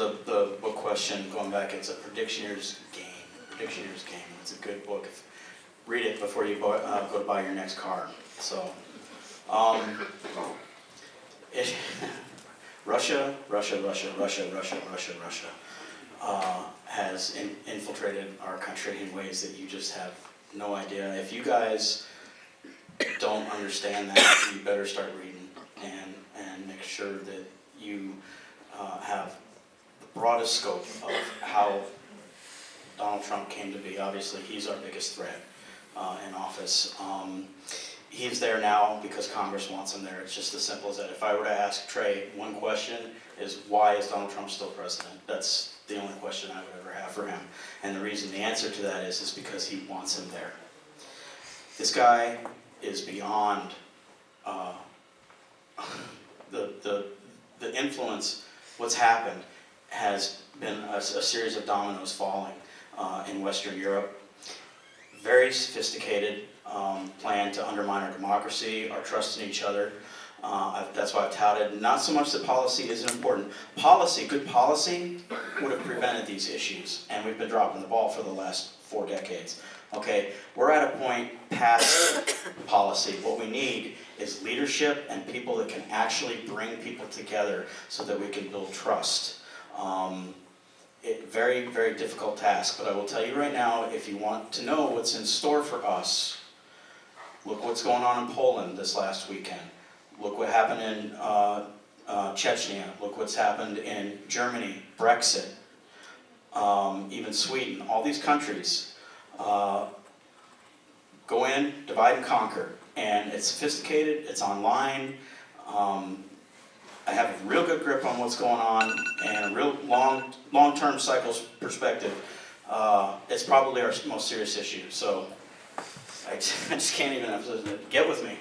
the book question, going back, it's a Predictioner's Game. Predictioner's Game. It's a good book. Read it before you go to buy your next car. So, Russia has infiltrated our country in ways that you just have no idea. If you guys don't understand that, you better start reading and make sure that you have the broadest scope of how Donald Trump came to be. Obviously, he's our biggest threat in office. He's there now because Congress wants him there. It's just as simple as that. If I were to ask Trey one question, is why is Donald Trump still president? That's the only question I would ever have for him. And the reason, the answer to that is because he wants him there. This guy is beyond the influence. What's happened has been a series of dominoes falling in Western Europe. Very sophisticated plan to undermine our democracy, our trust in each other. That's why I've touted, not so much that policy isn't important. Good policy would have prevented these issues, and we've been dropping the ball for the last 4 decades. Okay, we're at a point past policy. What we need is leadership and people that can actually bring people together so that we can build trust. Very, very difficult task, but I will tell you right now, if you want to know what's in store for us, look what's going on in Poland this last weekend. Look what happened in Chechnya. Look what's happened in Germany, Brexit, even Sweden. All these countries go in, divide and conquer. And it's sophisticated, it's online. I have a real good grip on what's going on and a real long-term cycle perspective. It's probably our most serious issue. So I just can't even emphasize it. Get with me.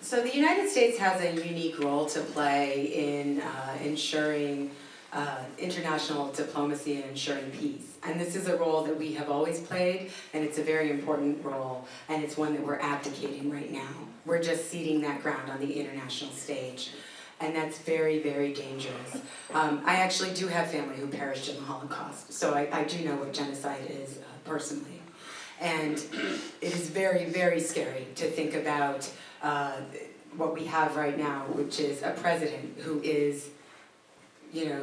So the United States has a unique role to play in ensuring international diplomacy and ensuring peace. And this is a role that we have always played, and it's a very important role, and it's one that we're abdicating right now. We're just ceding that ground on the international stage. And that's very, very dangerous. I actually do have family who perished in the Holocaust, so I do know what genocide is personally. And it is very, very scary to think about what we have right now, which is a president who is,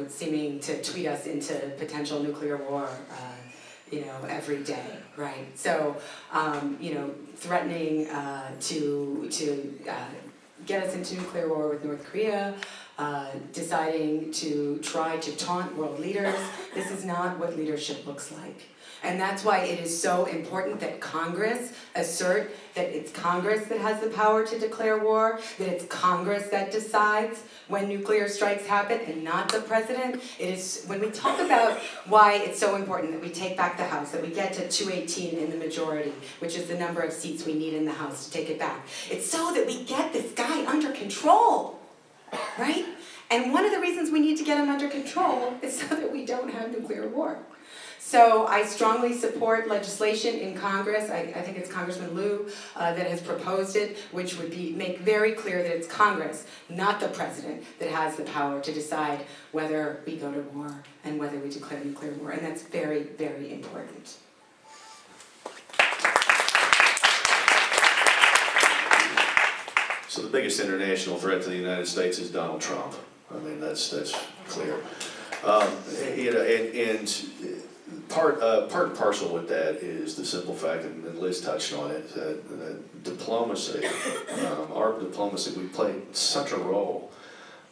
seeming to tweet us into potential nuclear war, every day, right? So, threatening to get us into nuclear war with North Korea, deciding to try to taunt world leaders. This is not what leadership looks like. And that's why it is so important that Congress assert that it's Congress that has the power to declare war, that it's Congress that decides when nuclear strikes happen and not the president. It is, when we talk about why it's so important that we take back the House, that we get to 218 in the majority, which is the number of seats we need in the House to take it back. It's so that we get this guy under control, right? And one of the reasons we need to get him under control is so that we don't have nuclear war. So I strongly support legislation in Congress. I think it's Congressman Liu that has proposed it, which would make very clear that it's Congress, not the president, that has the power to decide whether we go to war and whether we declare nuclear war. And that's very, very important. So the biggest international threat to the United States is Donald Trump. I mean, that's clear. Part and parcel with that is the simple fact, and Liz touched on it, that diplomacy, our diplomacy, we play such a role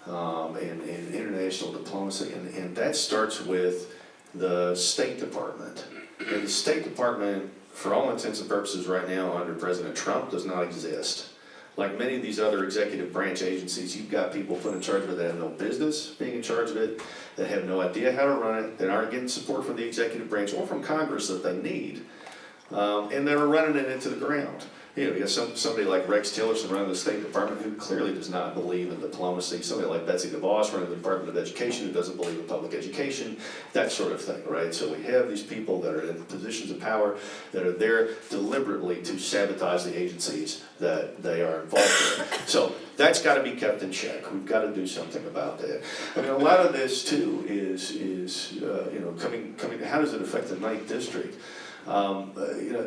in international diplomacy, and that starts with the State Department. And the State Department, for all intents and purposes right now under President Trump, does not exist. Like many of these other executive branch agencies, you've got people put in charge of it that have no business being in charge of it, that have no idea how to run it, that aren't getting support from the executive branch or from Congress that they need, and that are running it into the ground. You know, you got somebody like Rex Tillerson running the State Department who clearly does not believe in diplomacy. Somebody like Betsy DeVos running the Department of Education who doesn't believe in public education, that sort of thing, right? So we have these people that are in positions of power that are there deliberately to sabotage the agencies that they are involved in. So that's got to be kept in check. We've got to do something about that. I mean, a lot of this too is you know, coming. How does it affect the 9th District? You know,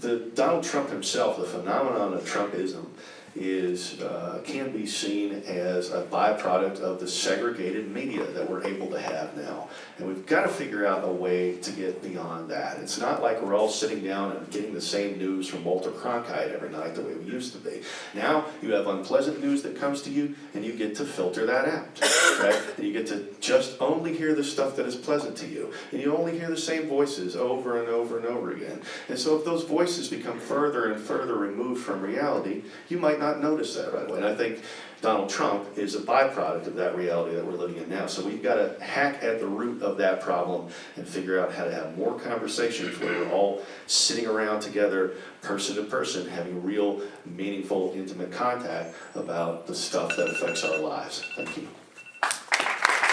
the Donald Trump himself, the phenomenon of Trumpism, is can be seen as a byproduct of the segregated media that we're able to have now. And we've got to figure out a way to get beyond that. It's not like we're all sitting down and getting the same news from Walter Cronkite every night the way we used to be. Now you have unpleasant news that comes to you and you get to filter that out, right? And you get to just only hear the stuff that is pleasant to you. And you only hear the same voices over and over and over again. And so if those voices become further and further removed from reality, you might not notice that right away. And I think Donald Trump is a byproduct of that reality that we're living in now. So we've got to hack at the root of that problem and figure out how to have more conversations where we're all sitting around together, person to person, having real, meaningful, intimate contact about the stuff that affects our lives. Thank you.